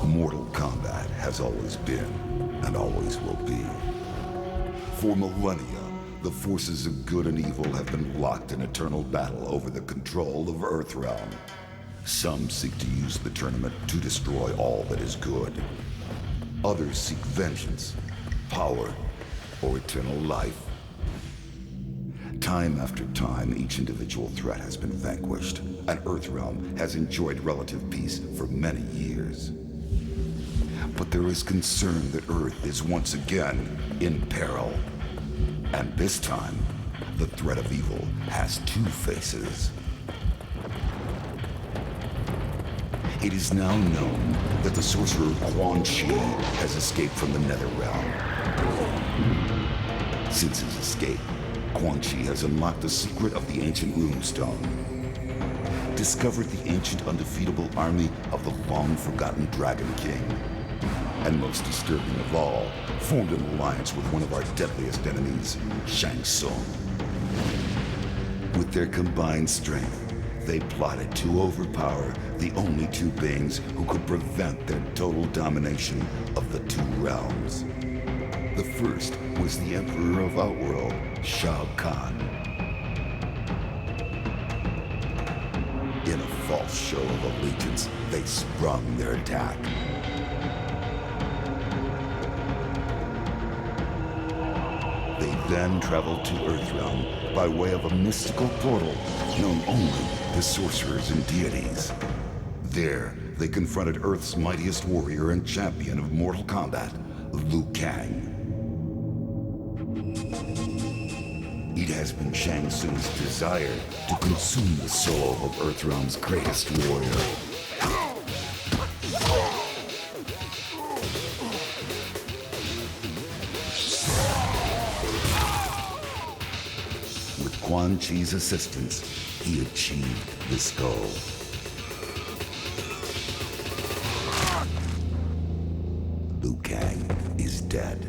Mortal Kombat has always been, and always will be. For millennia, the forces of good and evil have been locked in eternal battle over the control of Earthrealm. Some seek to use the tournament to destroy all that is good. Others seek vengeance, power, or eternal life. Time after time, each individual threat has been vanquished, and Earthrealm has enjoyed relative peace for many years. But there is concern that Earth is once again in peril. And this time, the threat of evil has two faces. It is now known that the sorcerer Quan has escaped from the Netherrealm. Since his escape, Quan has unlocked the secret of the ancient runestone, discovered the ancient undefeatable army of the long-forgotten Dragon King, and most disturbing of all, formed an alliance with one of our deadliest enemies, Shang. With their combined strength, they plotted to overpower the only two beings who could prevent their total domination of the two realms. The first was the Emperor of Outworld, Shang. In a false show of allegiance, they sprung their attack. They then traveled to Earthrealm by way of a mystical portal known only to sorcerers and deities. There, they confronted Earth's mightiest warrior and champion of Mortal Kombat, Kang. It has been Shang Tsung's desire to consume the soul of Earthrealm's greatest warrior. With Quan Chi's assistance, he achieved this goal. Kang is dead.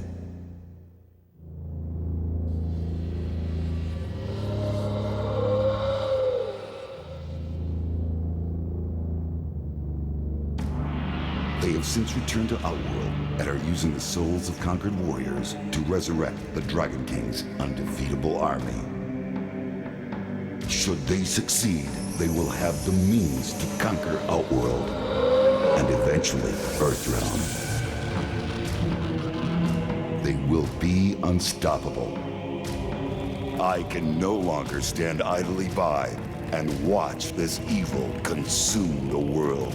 They have since returned to Outworld and are using the souls of conquered warriors to resurrect the Dragon King's undefeatable army. Should they succeed, they will have the means to conquer Outworld and eventually Earthrealm. They will be unstoppable. I can no longer stand idly by and watch this evil consume the world.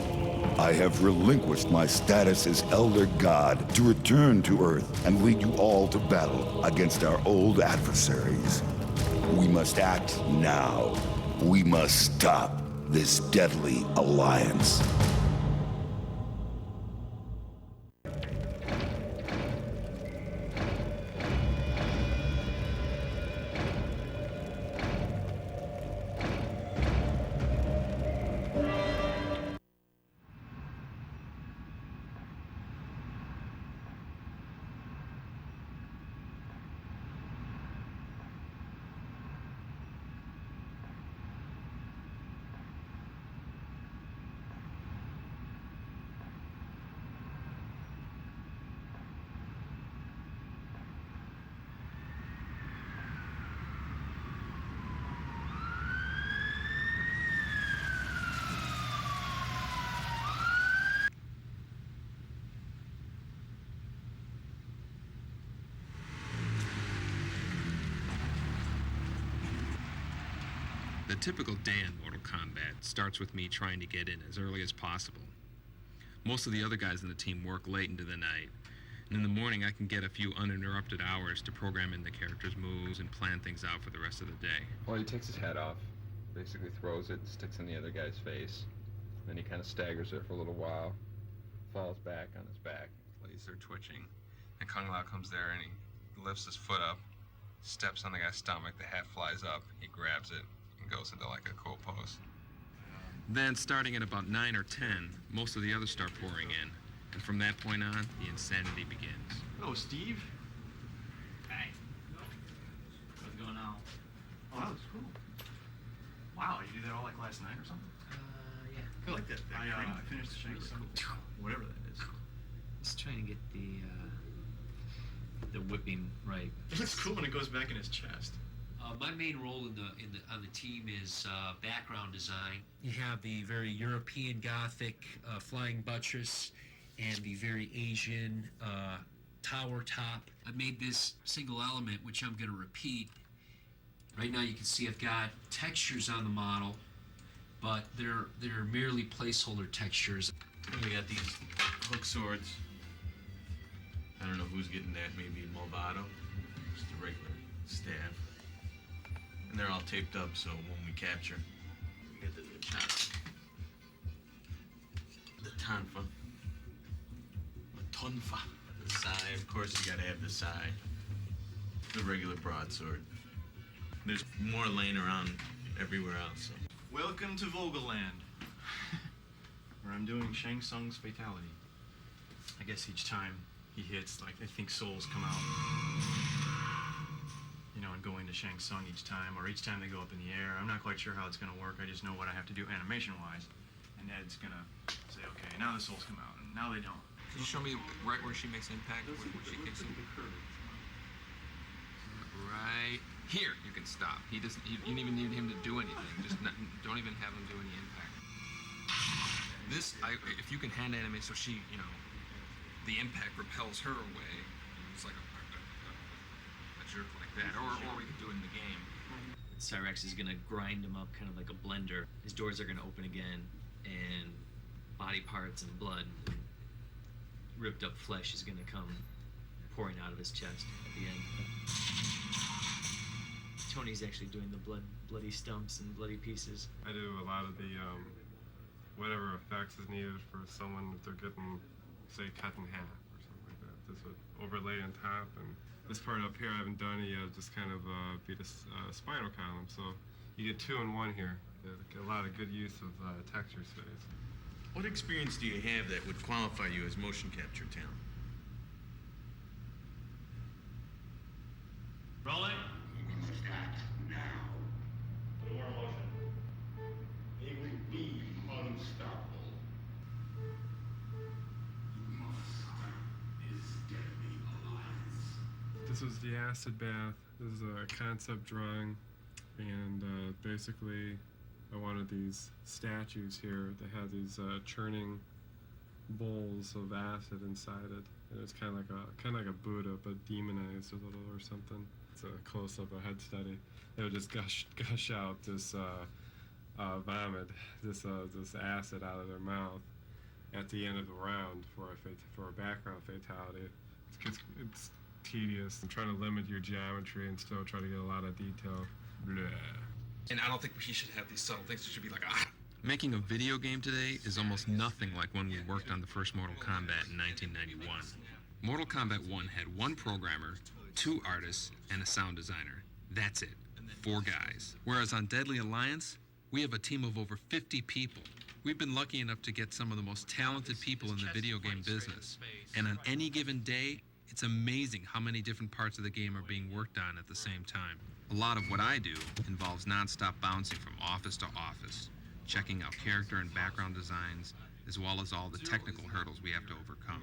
I have relinquished my status as Elder God to return to Earth and lead you all to battle against our old adversaries. We must act now. We must stop this deadly alliance. The typical day in Mortal Kombat starts with me trying to get in as early as possible. Most of the other guys in the team work late into the night, and in the morning I can get a few uninterrupted hours to program in the character's moves and plan things out for the rest of the day. Well, he takes his hat off, basically throws it, sticks in the other guy's face, then he kind of staggers there for a little while, falls back on his back. Legs are twitching, and Kung Lao comes there and he lifts his foot up, steps on the guy's stomach, the hat flies up, he grabs it, and goes into like a cool pose. Then, starting at about 9 or 10, most of the others start pouring in. And from that point on, the insanity begins. Hello, Steve. Hey. What's going on? Oh, that was cool. Wow, you did that all like last night or something? Yeah. I like that. I finished the Shang Tsung, whatever that is. Just trying to get the whipping right. It looks cool when it goes back in his chest. My main role on the team is background design. You have the very European Gothic flying buttress and the very Asian tower top. I made this single element, which I'm going to repeat. Right now you can see I've got textures on the model, but they're merely placeholder textures. We got these hook swords. I don't know who's getting that, maybe Movado. Just a regular staff. And they're all taped up, so when we capture, we get the tonfa. The tonfa. The sai, of course you gotta have the sai. The regular broadsword. There's more laying around everywhere else, so. Welcome to Vogelland, where I'm doing Shang Tsung's fatality. I guess each time he hits, like, I think souls come out. You know, and go into Shang Tsung each time, or each time they go up in the air. I'm not quite sure how it's gonna work. I just know what I have to do animation-wise. And Ed's gonna say, okay, now the souls come out, and now they don't. Can you show me right where she makes impact, when she kicks him? Right here, you can stop. He doesn't. You don't even need him to do anything. Just don't even have him do any impact. This, if you can hand animate so she, the impact repels her away. It's like a jerk like that, or we could do it in the game. Cyrex is gonna grind him up kind of like a blender. His doors are gonna open again, and body parts and blood and ripped up flesh is gonna come pouring out of his chest at the end. Tony's actually doing the bloody stumps and bloody pieces. I do a lot of the whatever effects is needed for someone if they're getting, say, cut in half or something like that. This would overlay on top, and this part up here I haven't done it yet. Just kind of be the spinal column, so you get 2 in 1 here. Get a lot of good use of texture space. What experience do you have that would qualify you as motion capture talent? Rolling. Start now. A little more motion. They will be unstoppable. You must stop this deadly alliance. This was the acid bath. This is a concept drawing, and basically I wanted these statues here that had these churning bowls of acid inside it. And it's kind of like a Buddha, but demonized a little or something. It's a close-up, a head study. They would just gush out this vomit, this acid out of their mouth at the end of the round for a background fatality. It's tedious. I'm trying to limit your geometry and still try to get a lot of detail. Blah. And I don't think he should have these subtle things. It should be like, Making a video game today is almost nothing like when we worked on the first Mortal Kombat in 1991. Mortal Kombat 1 had 1 programmer, 2 artists, and a sound designer. That's it. 4 guys. Whereas on Deadly Alliance, we have a team of over 50 people. We've been lucky enough to get some of the most talented people in the video game business. And on any given day, it's amazing how many different parts of the game are being worked on at the same time. A lot of what I do involves non-stop bouncing from office to office, checking out character and background designs, as well as all the technical hurdles we have to overcome.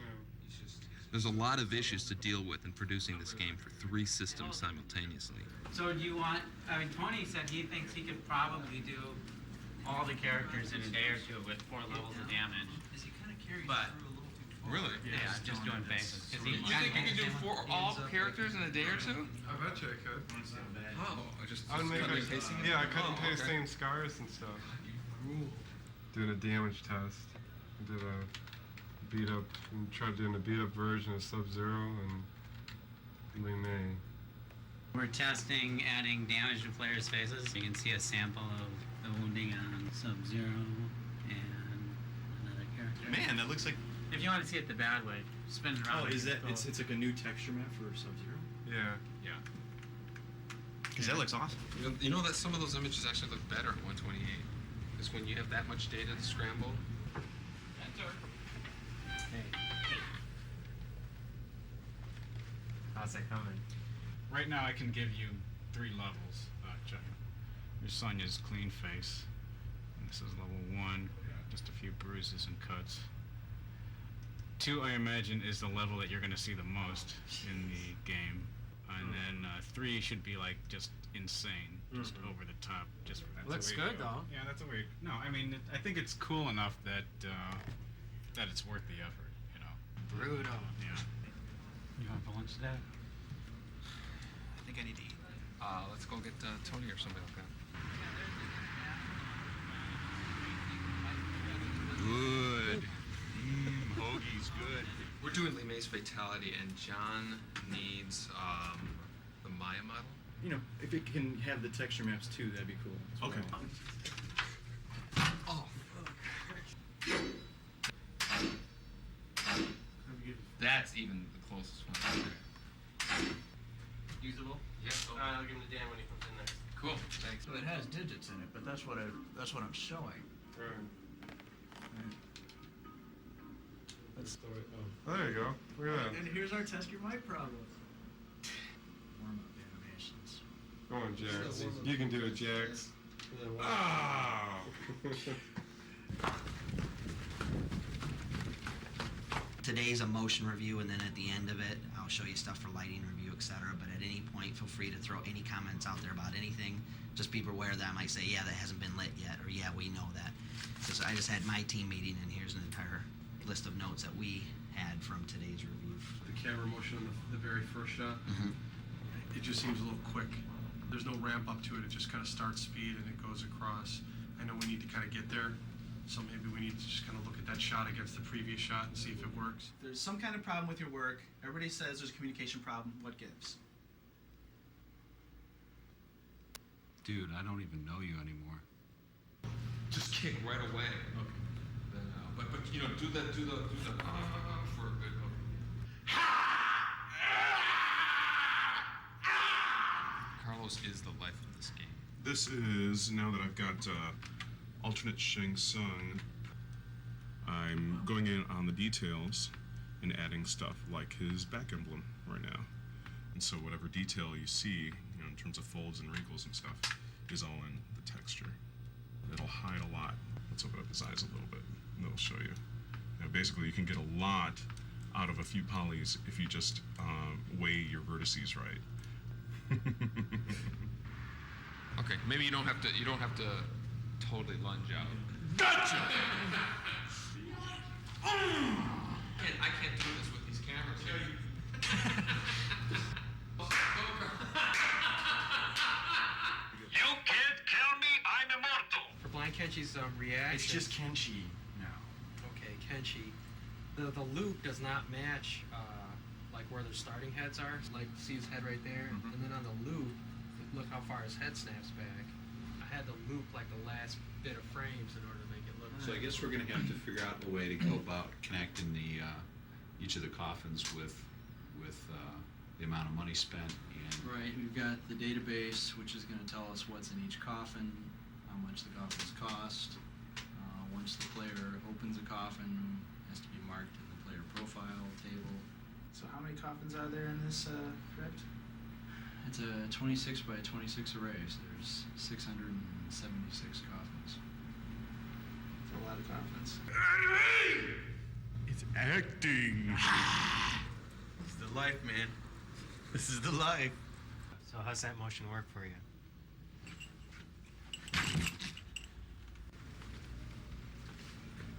There's a lot of issues to deal with in producing this game for 3 systems simultaneously. So do you want, Tony said he thinks he could probably do all the characters in a day or 2 with 4 levels of damage. But, Really? yeah, just doing faces. You think you can do all characters in a day or 2? I bet you I could. Oh, I would make I cut and paste same scars and stuff. Doing a damage test. I did a beat up and tried doing a beat up version of Sub-Zero and Ling Mei. we're testing adding damage to players' faces. You can see a sample of the wounding on Sub-Zero and another character. Man, that looks like. If you want to see it the bad way, spin it around. Oh, is that? It's like a new texture map for Sub-Zero. Yeah. Yeah. Because that looks awesome. You know that some of those images actually look better at 128. Because when you have that much data to scramble. Enter. How's it coming? Right now I can give you 3 levels, Chang. Your Sonya's clean face. And this is level 1. just a few bruises and cuts. 2, I imagine, is the level that you're going to see the most in the game. And then 3 should be like just insane, just over the top. Just Looks good though. Yeah, that's a weird. No, I mean, I think it's cool enough that that it's worth the effort. You know. Brutal. Yeah. You want for lunch today? I think I need to eat. Let's go get Tony or somebody like that. Good. Hoagie's good. We're doing LeMay's Fatality, and John needs the Maya model. You know, if it can have the texture maps too, that'd be cool. That's what I want. Oh. That's even the closest one. Usable? Yeah. Alright, I'll give him to Dan when he comes in next. Cool. Thanks. So it has digits in it, but that's what I'm showing. That's the way. Oh, there you go. Look at that. And here's our test your mic problem. Warm up animations. Go on, Jax. You can do it, Jax. Ah! Today's a motion review, and then at the end of it, I'll show you stuff for lighting review, etc. But at any point, feel free to throw any comments out there about anything. Just be aware that I might say, yeah, that hasn't been lit yet, or yeah, we know that. Because I just had my team meeting, and here's an entire list of notes that we had from today's review. The camera motion on the very first shot, it just seems a little quick. There's no ramp up to it. It just kind of starts speed and it goes across. I know we need to kind of get there, so maybe we need to just kind of look at that shot against the previous shot and see if it works. There's some kind of problem with your work. Everybody says there's a communication problem. What gives? Dude, I don't even know you anymore. Just kick right away. Okay. Then, but you know, do the for a good hook. Carlos is the life of this game. This is, now that I've got alternate Shang Tsung, I'm going in on the details and adding stuff like his back emblem right now. And so whatever detail you see, you know, in terms of folds and wrinkles and stuff, is all in the texture. It'll hide a lot. Let's open up his eyes a little bit, and that'll show you. Now, basically, you can get a lot out of a few polys if you just weigh your vertices right. Okay, maybe you don't have to totally lunge out. Gotcha! I can't do this with these cameras. You can't kill me, I'm immortal. For blind Kenshi's reaction. It's just Kenshi now. Okay, Kenshi. The loop does not match like where their starting heads are. Like see his head right there, and then on the loop, look how far his head snaps back. I had to loop like the last bit of frames in order to make it look. So I guess we're going to have to figure out a way to go about connecting the each of the coffins with the amount of money spent. And right, we've got the database, which is going to tell us what's in each coffin, how much the coffins cost. Once the player opens a coffin, it has to be marked in the player profile table. So how many coffins are there in this crypt? It's a 26 by 26 array, so there's 676 coffins. That's a lot of coffins. It's acting. It's the life, man. This is the life. So how's that motion work for you?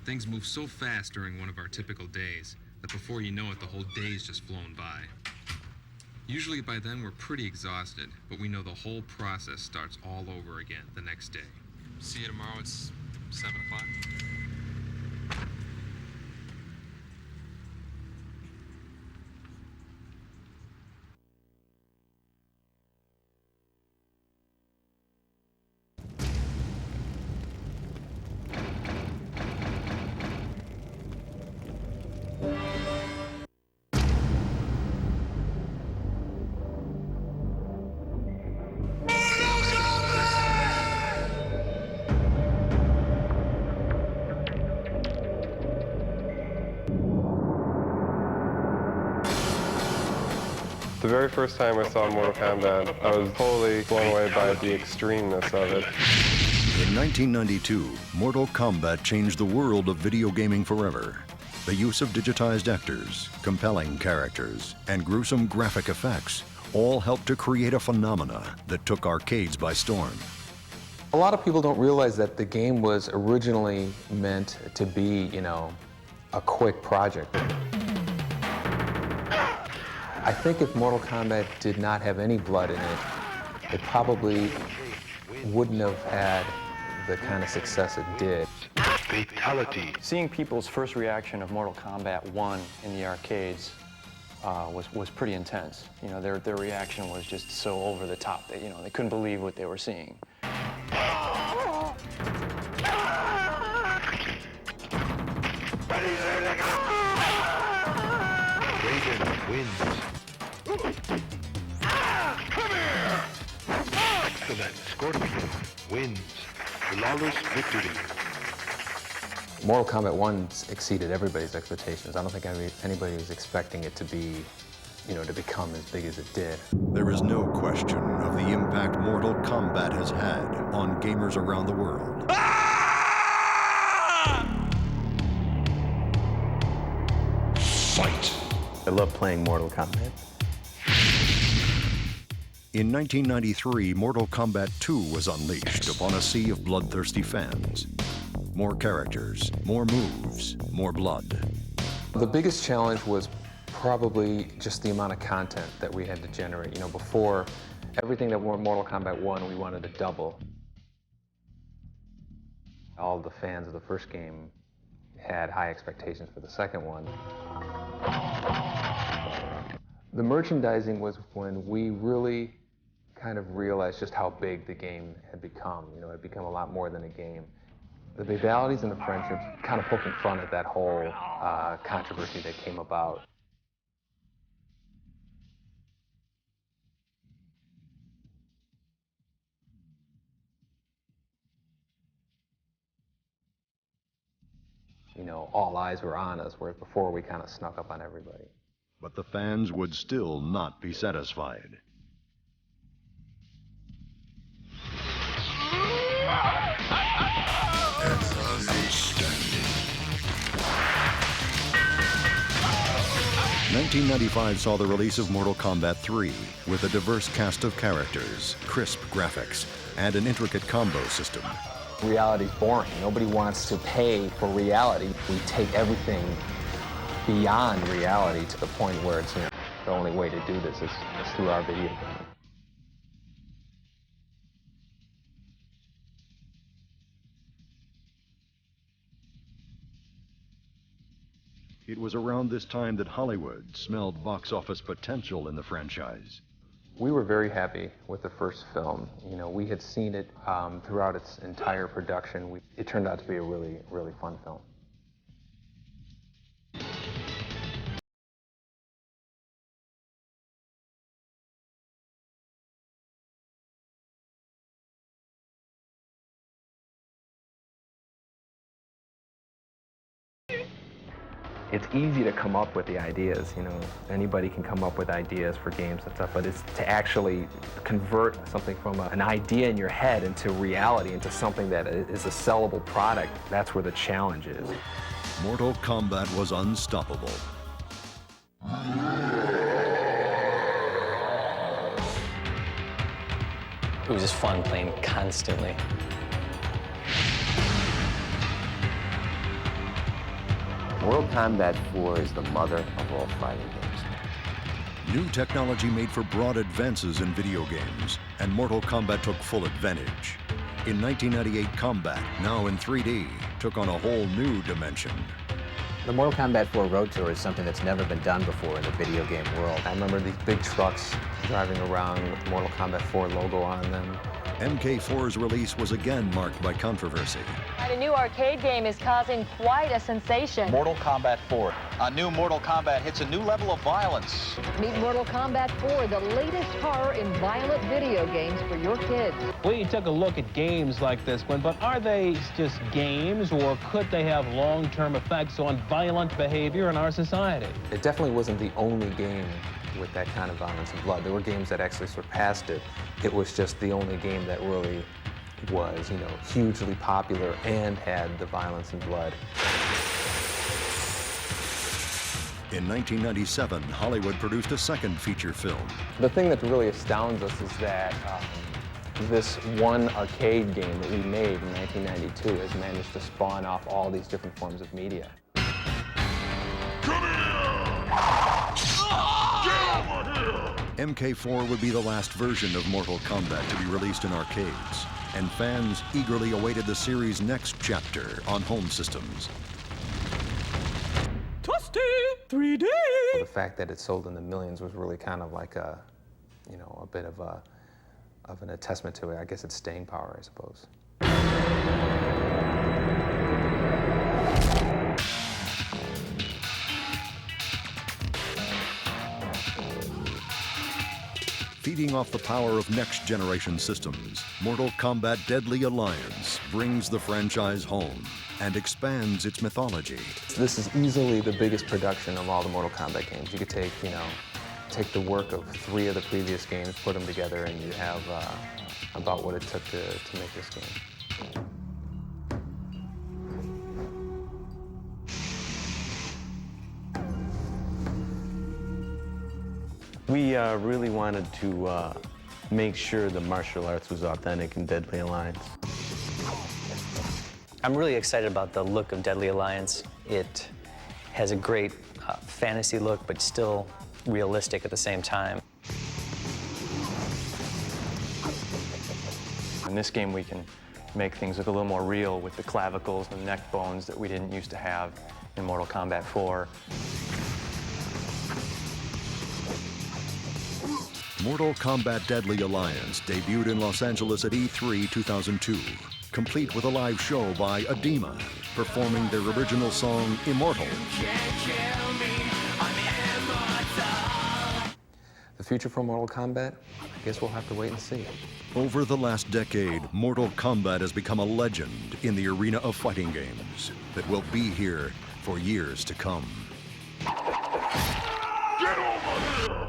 Things move so fast during one of our typical days that before you know it, the whole day's just flown by. Usually by then we're pretty exhausted, but we know the whole process starts all over again the next day. See you tomorrow, it's 7 o'clock. The very first time I saw Mortal Kombat, I was totally blown away by the extremeness of it. In 1992, Mortal Kombat changed the world of video gaming forever. The use of digitized actors, compelling characters, and gruesome graphic effects all helped to create a phenomena that took arcades by storm. A lot of people don't realize that the game was originally meant to be, a quick project. I think if Mortal Kombat did not have any blood in it, it probably wouldn't have had the kind of success it did. Fatality. Seeing people's first reaction of Mortal Kombat 1 in the arcades was pretty intense. Their reaction was just so over the top that they couldn't believe what they were seeing. Raven wins. Come here! Excellent. Scorpion wins. Flawless victory. Mortal Kombat 1 exceeded everybody's expectations. I don't think anybody was expecting it to be, to become as big as it did. There is no question of the impact Mortal Kombat has had on gamers around the world. Fight! I love playing Mortal Kombat. In 1993, Mortal Kombat 2 was unleashed upon a sea of bloodthirsty fans. More characters, more moves, more blood. The biggest challenge was probably just the amount of content that we had to generate. Before, everything that were Mortal Kombat 1, we wanted to double. All the fans of the first game had high expectations for the second one. The merchandising was when we really kind of realized just how big the game had become. It had become a lot more than a game. The rivalities and the friendships kind of poking fun at that whole controversy that came about. All eyes were on us, whereas before we kind of snuck up on everybody. But the fans would still not be satisfied. Outstanding. 1995 saw the release of Mortal Kombat 3 with a diverse cast of characters, crisp graphics, and an intricate combo system. Reality's boring. Nobody wants to pay for reality. We take everything beyond reality to the point where it's, the only way to do this is through our video game. It was around this time that Hollywood smelled box office potential in the franchise. We were very happy with the first film. We had seen it throughout its entire production. It turned out to be a really, really fun film. It's easy to come up with the ideas, Anybody can come up with ideas for games and stuff, but it's to actually convert something from an idea in your head into reality, into something that is a sellable product. That's where the challenge is. Mortal Kombat was unstoppable. It was just fun playing constantly. Mortal Kombat 4 is the mother of all fighting games. New technology made for broad advances in video games, and Mortal Kombat took full advantage. In 1998, Combat, now in 3D, took on a whole new dimension. The Mortal Kombat 4 Road Tour is something that's never been done before in the video game world. I remember these big trucks driving around with the Mortal Kombat 4 logo on them. MK4's release was again marked by controversy. A new arcade game is causing quite a sensation. Mortal Kombat 4. A new Mortal Kombat hits a new level of violence. Meet Mortal Kombat 4, the latest horror in violent video games for your kids. We took a look at games like this one, but are they just games, or could they have long-term effects on violent behavior in our society? It definitely wasn't the only game with that kind of violence and blood. There were games that actually surpassed it. It was just the only game that really was, you know, hugely popular and had the violence and blood. In 1997, Hollywood produced a second feature film. The thing that really astounds us is that this one arcade game that we made in 1992 has managed to spawn off all these different forms of media. MK4 would be the last version of Mortal Kombat to be released in arcades, and fans eagerly awaited the series' next chapter on home systems. Toasty 3D! The fact that it sold in the millions was really kind of like a, you know, a bit of an testament to it. I guess it's staying power, I suppose. Feeding off the power of next-generation systems, Mortal Kombat Deadly Alliance brings the franchise home and expands its mythology. This is easily the biggest production of all the Mortal Kombat games. You could take, you know, take the work of 3 of the previous games, put them together, and you have about what it took to make this game. We really wanted to make sure the martial arts was authentic in Deadly Alliance. I'm really excited about the look of Deadly Alliance. It has a great fantasy look, but still realistic at the same time. In this game, we can make things look a little more real with the clavicles and neck bones that we didn't used to have in Mortal Kombat 4. Mortal Kombat Deadly Alliance debuted in Los Angeles at E3 2002, complete with a live show by Edema, performing their original song, Immortal. The future for Mortal Kombat? I guess we'll have to wait and see. Over the last decade, Mortal Kombat has become a legend in the arena of fighting games that will be here for years to come. Get over here!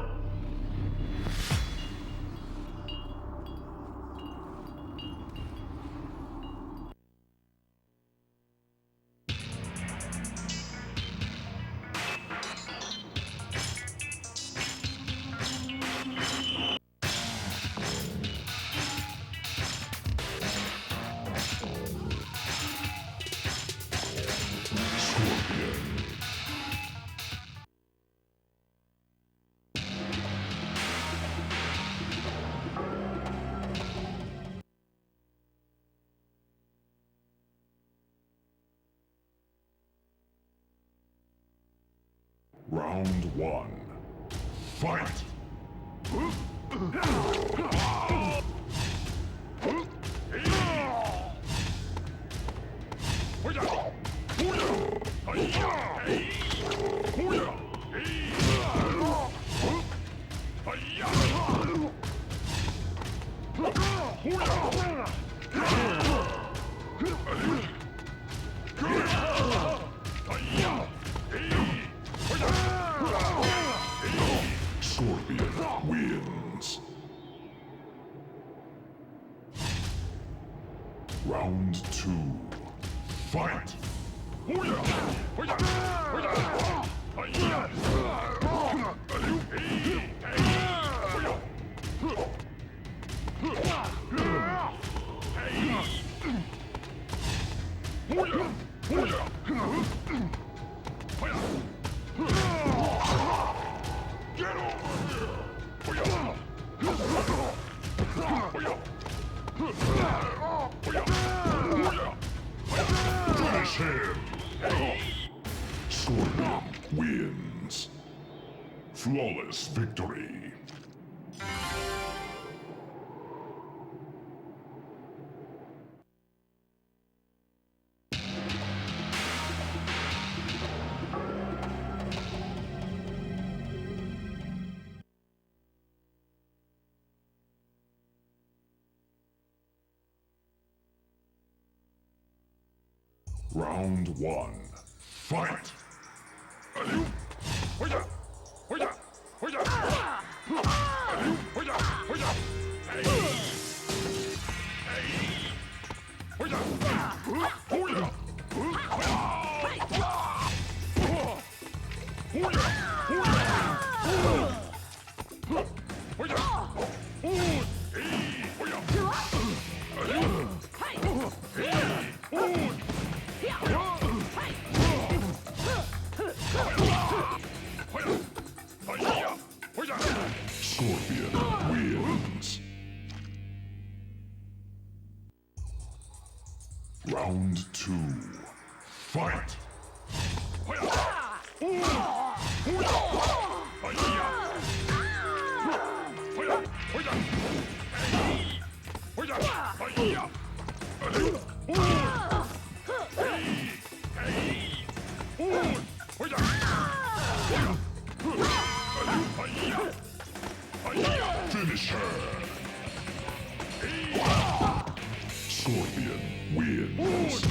Round 1. Fight! Scorpion wins. Round 2. Fight! Finish him! Scorpion wins. Flawless victory. Round 1. Fight! Scorpion wins. Round 2. Fight! Finish her! Scorpion wins.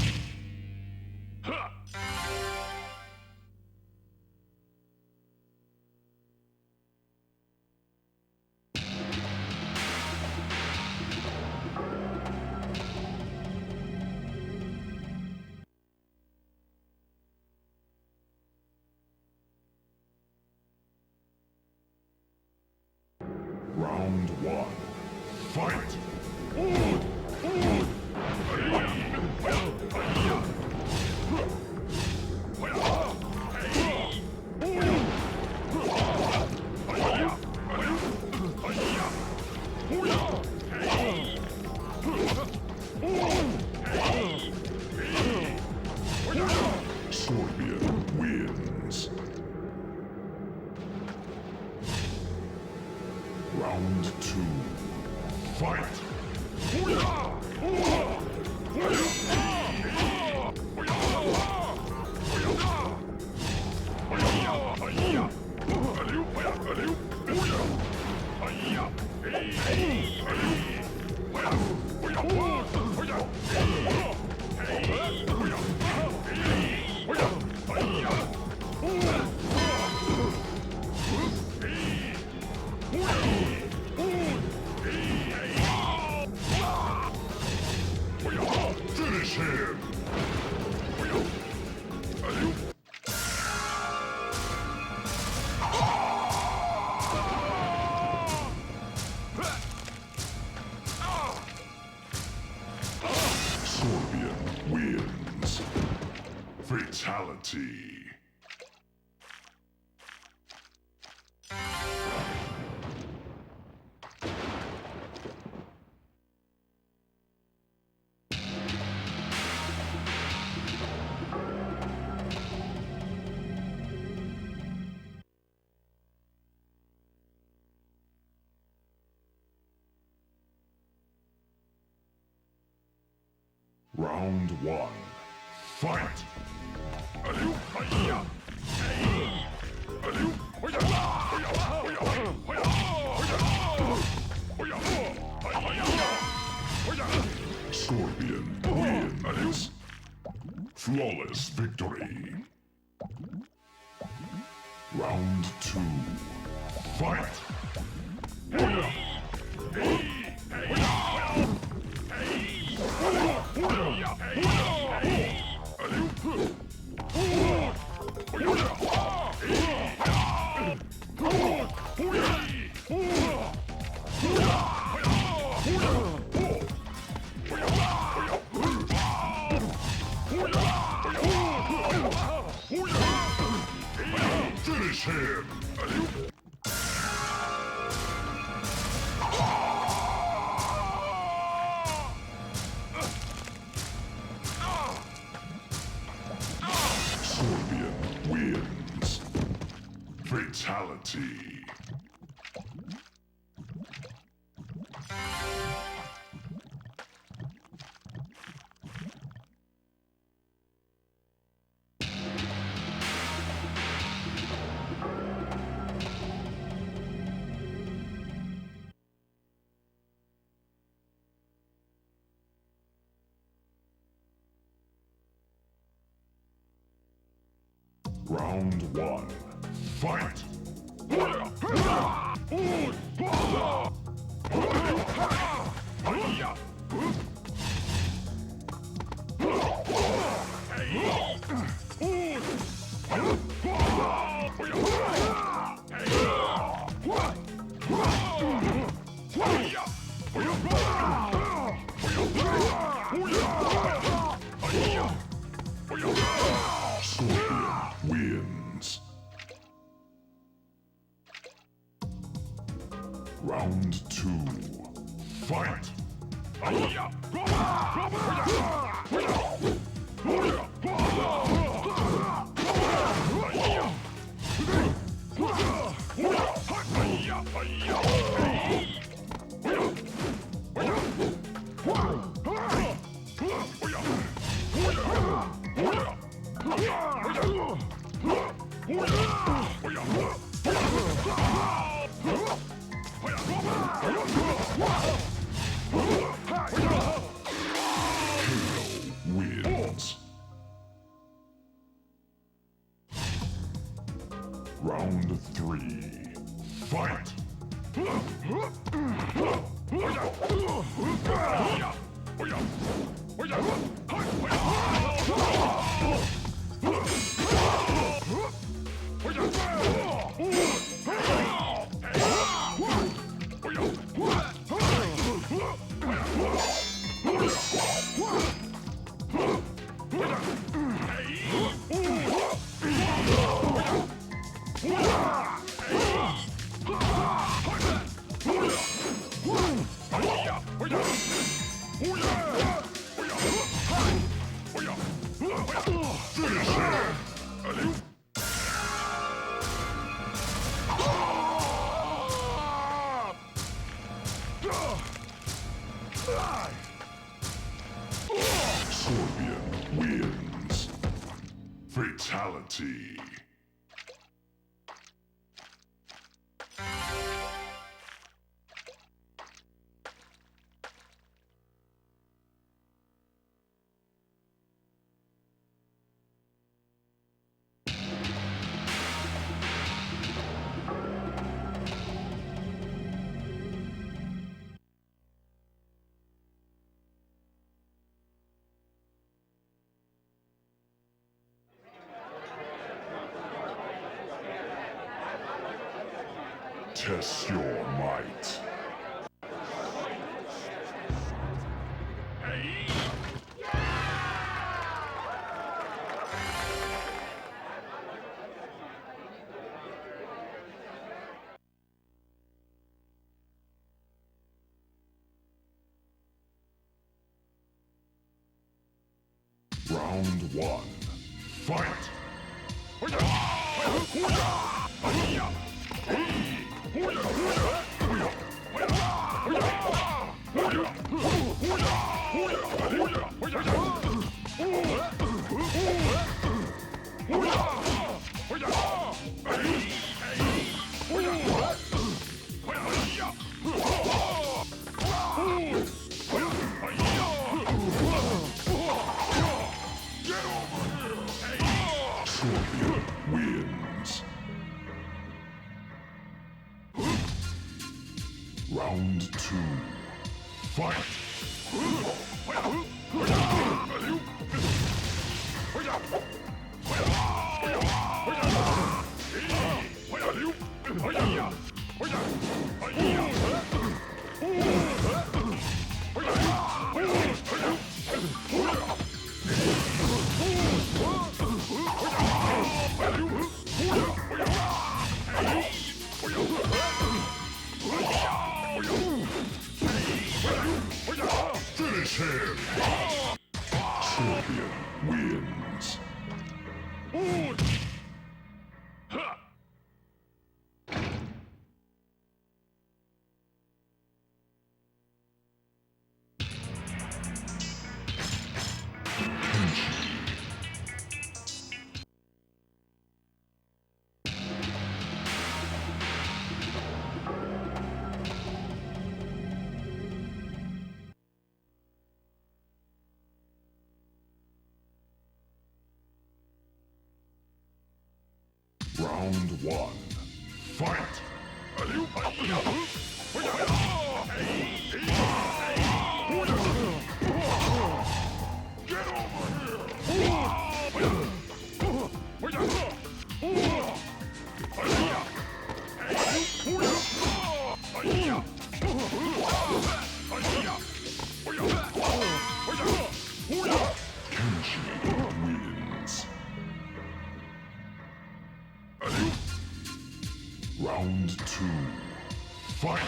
Round 1. Fight! Scorpion wins. Round 2. Fight! Finish him! Scorpion wins. Fatality. Round 1. Fight! Scorpion wins. Flawless victory. Round 2. Fight! Finish him! Scorpion wins. Fatality. Round 1. Fight! Wins. Round 2. Fight! Wins. Round 3. Fight! Scorpion wins. Fatality. Test your might. Round 1. Fight! Scorpion wins. Round 2. Fight! Finish him! Scorpion wins. Round 1. Fight! Get over here! wins. Round 2. Fight!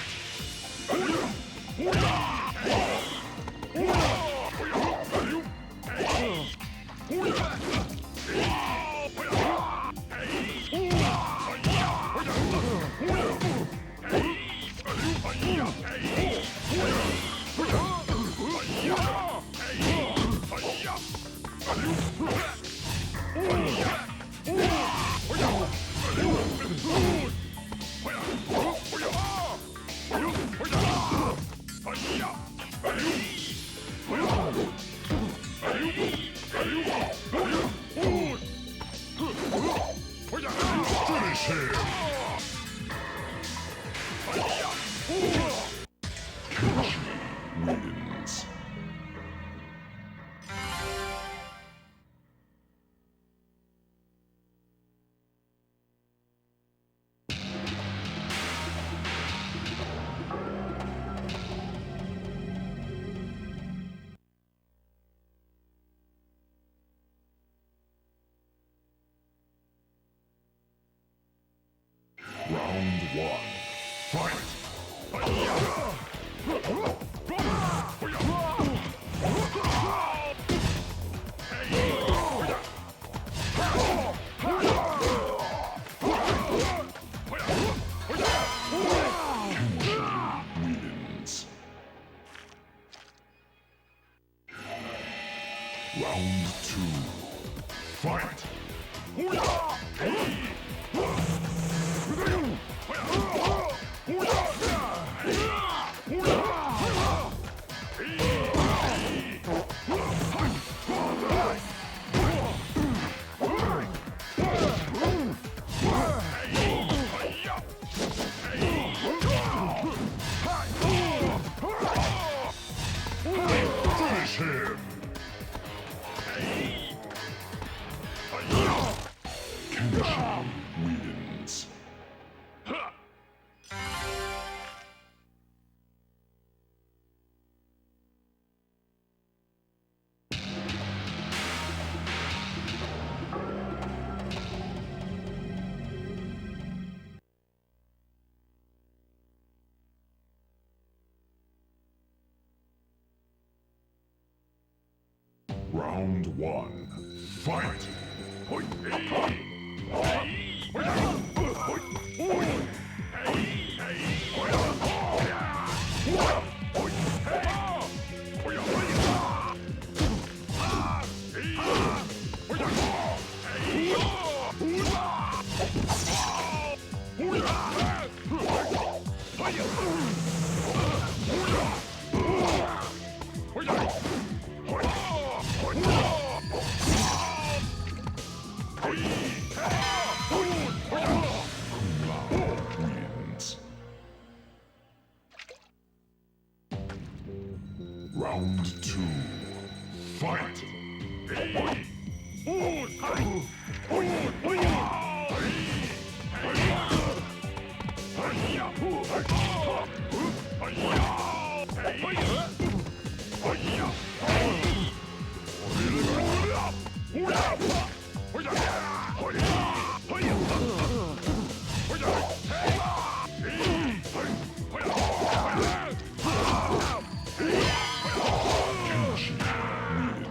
Finish him! Wins. Round 1. Fight! Wins. Round 2. Fight! Finish him! Kenshin wins. Round 1. Fight! Wins. Round 2. Fight!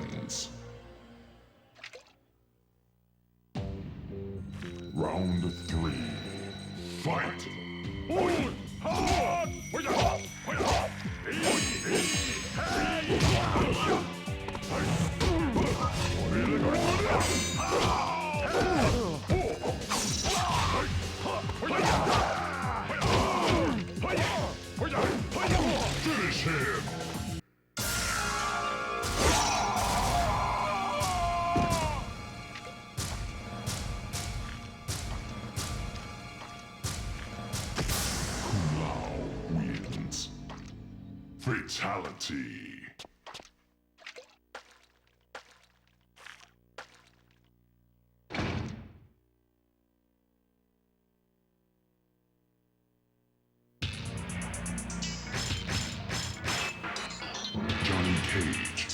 Wins. Round 3. Fight! Finish him! Wins. Fatality. Johnny Cage.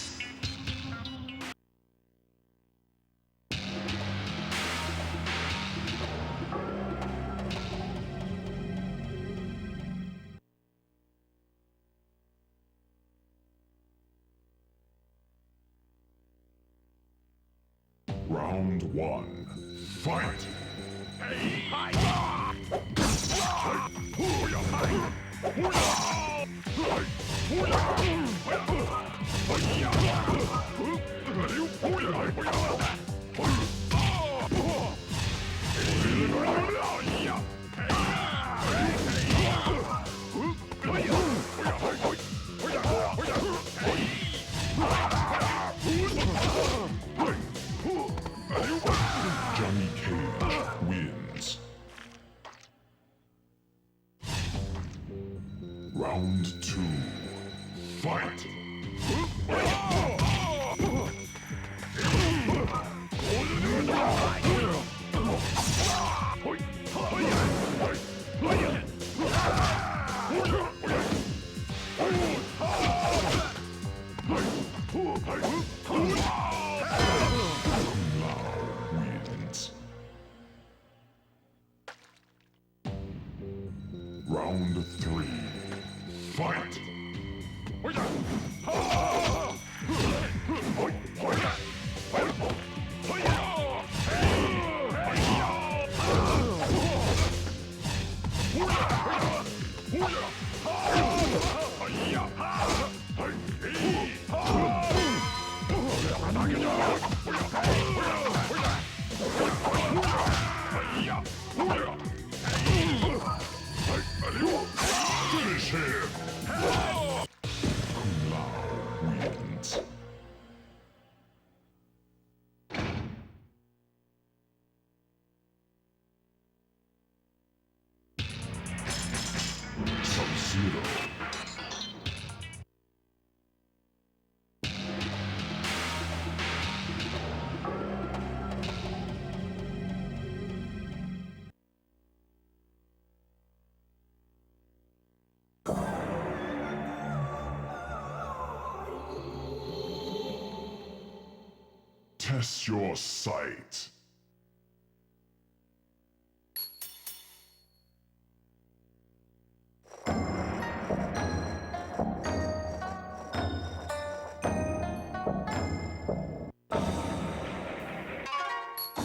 Round one. Fight! Johnny Cage wins. Round two. Fight! Wins. Round three. Fight! Finish him! Wins. Sub-Zero. Test your sight.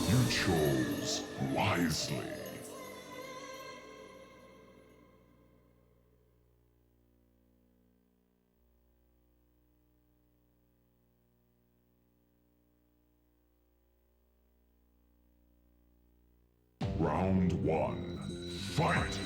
You chose wisely. Round one. Fight!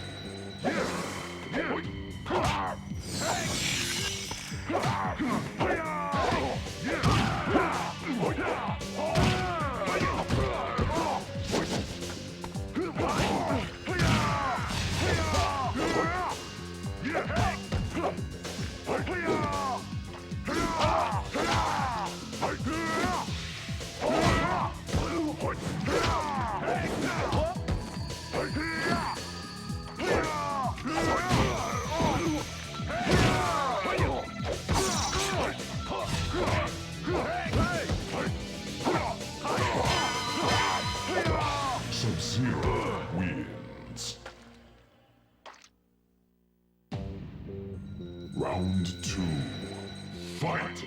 Sub-Zero wins. Round two. Fight!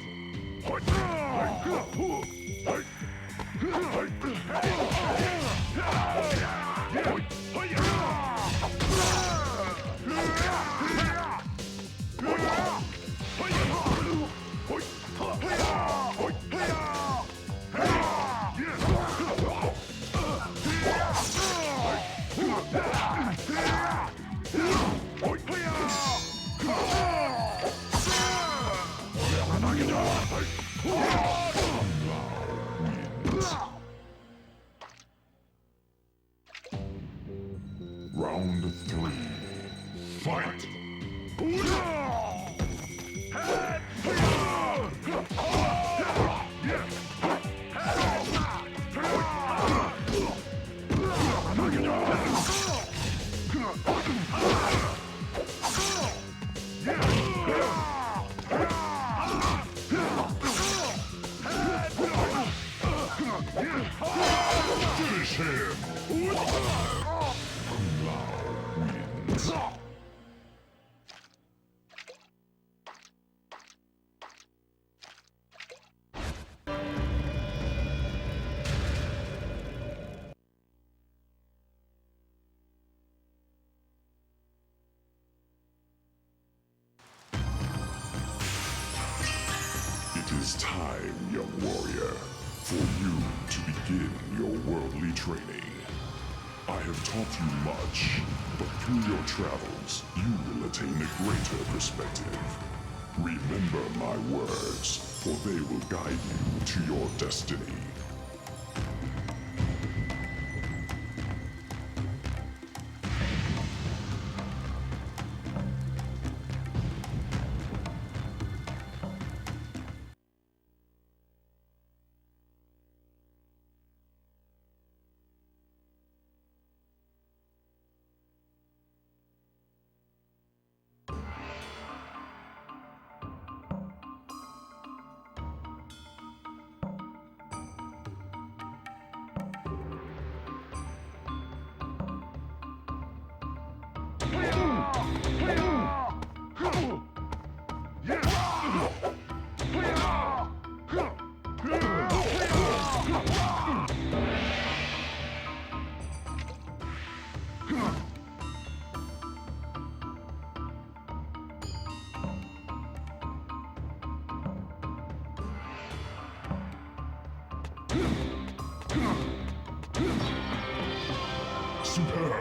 Round three. Fight! Finish him! Wins. time, young warrior, for you to begin your worldly training. I have taught you much, but through your travels, you will attain a greater perspective. Remember my words, for they will guide you to your destiny. Superb!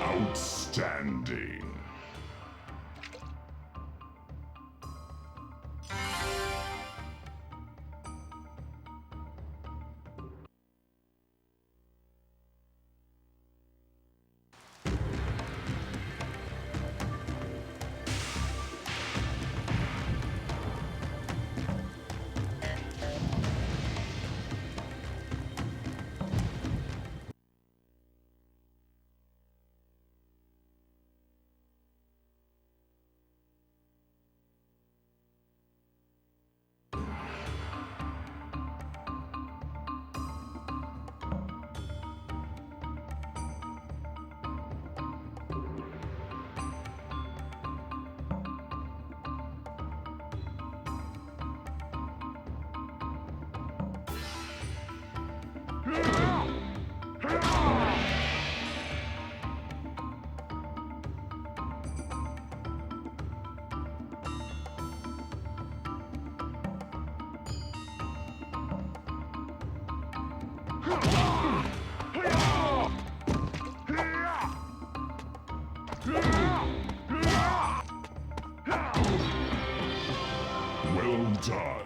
Outstanding. Well done.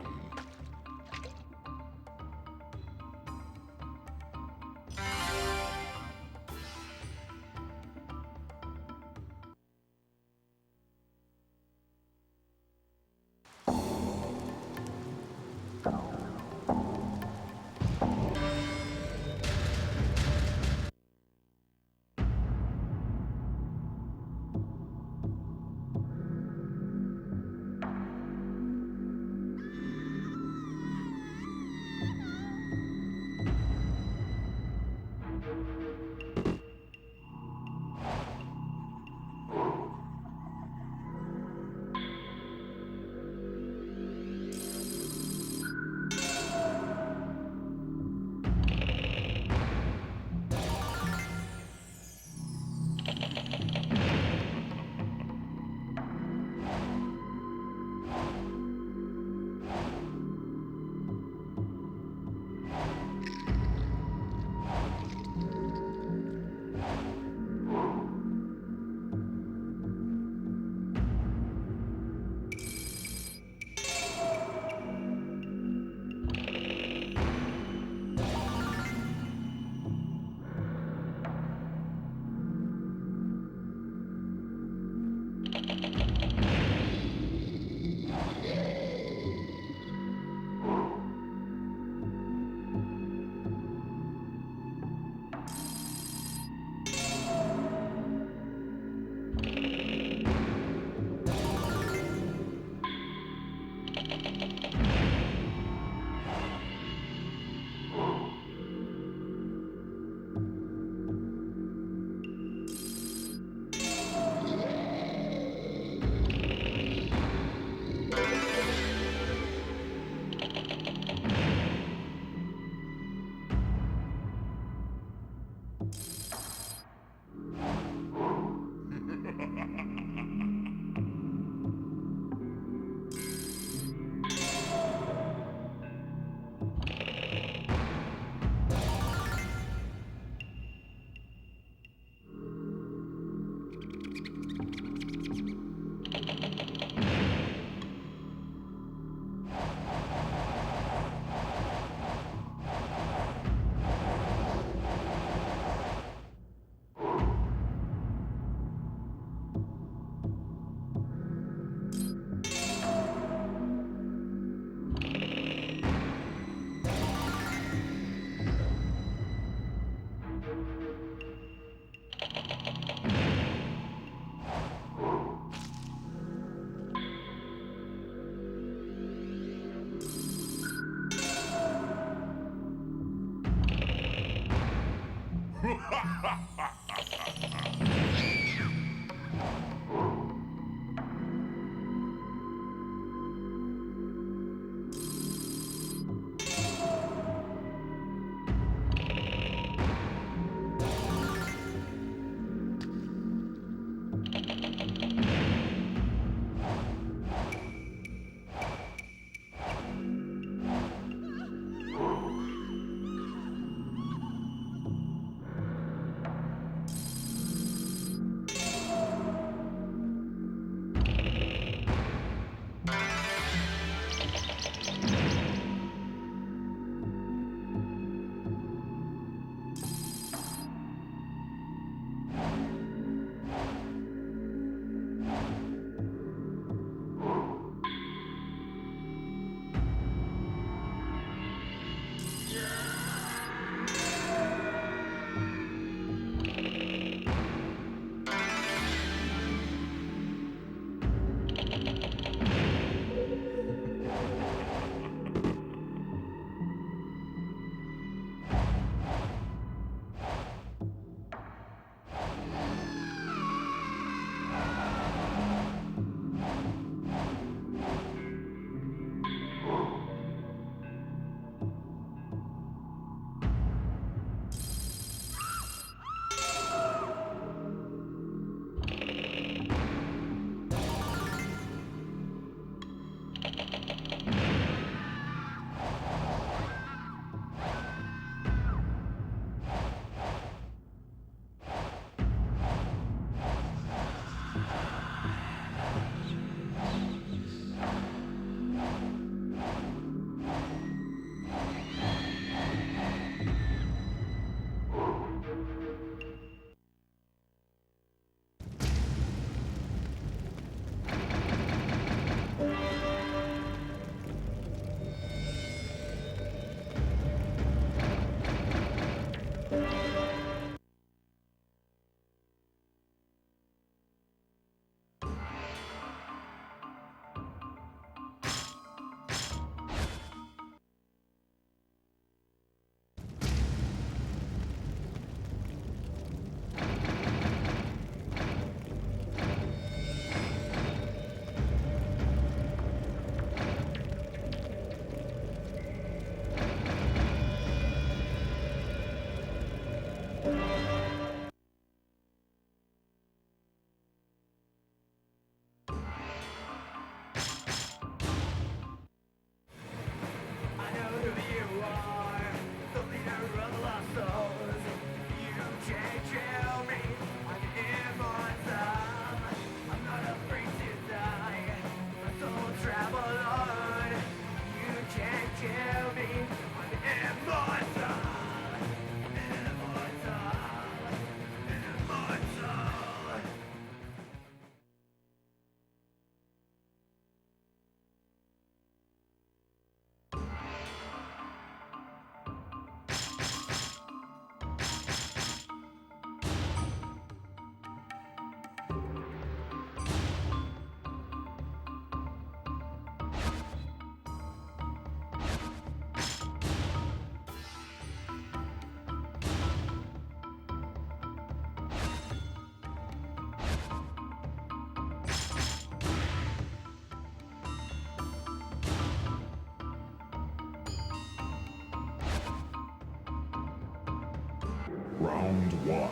Round one.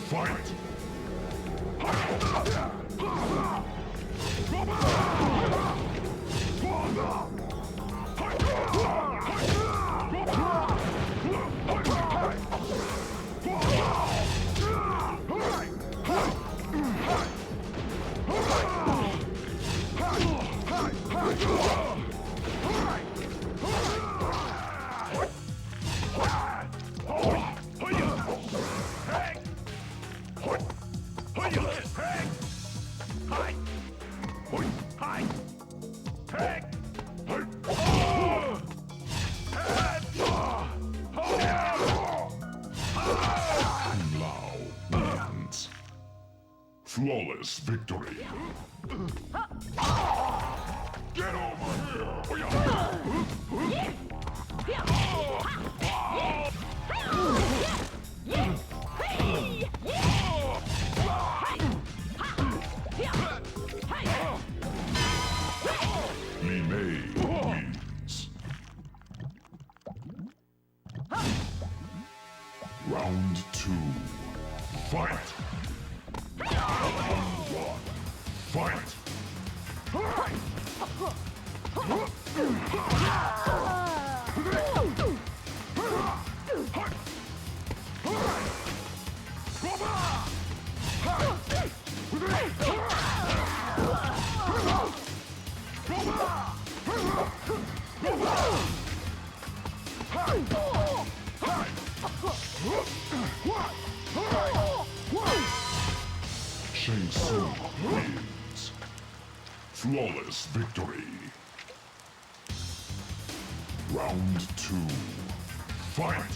Fight! Flawless victory. Get over here! wins. Round two. Fight! Round one. Fight! Shang wins. Flawless victory. Round two. Fight!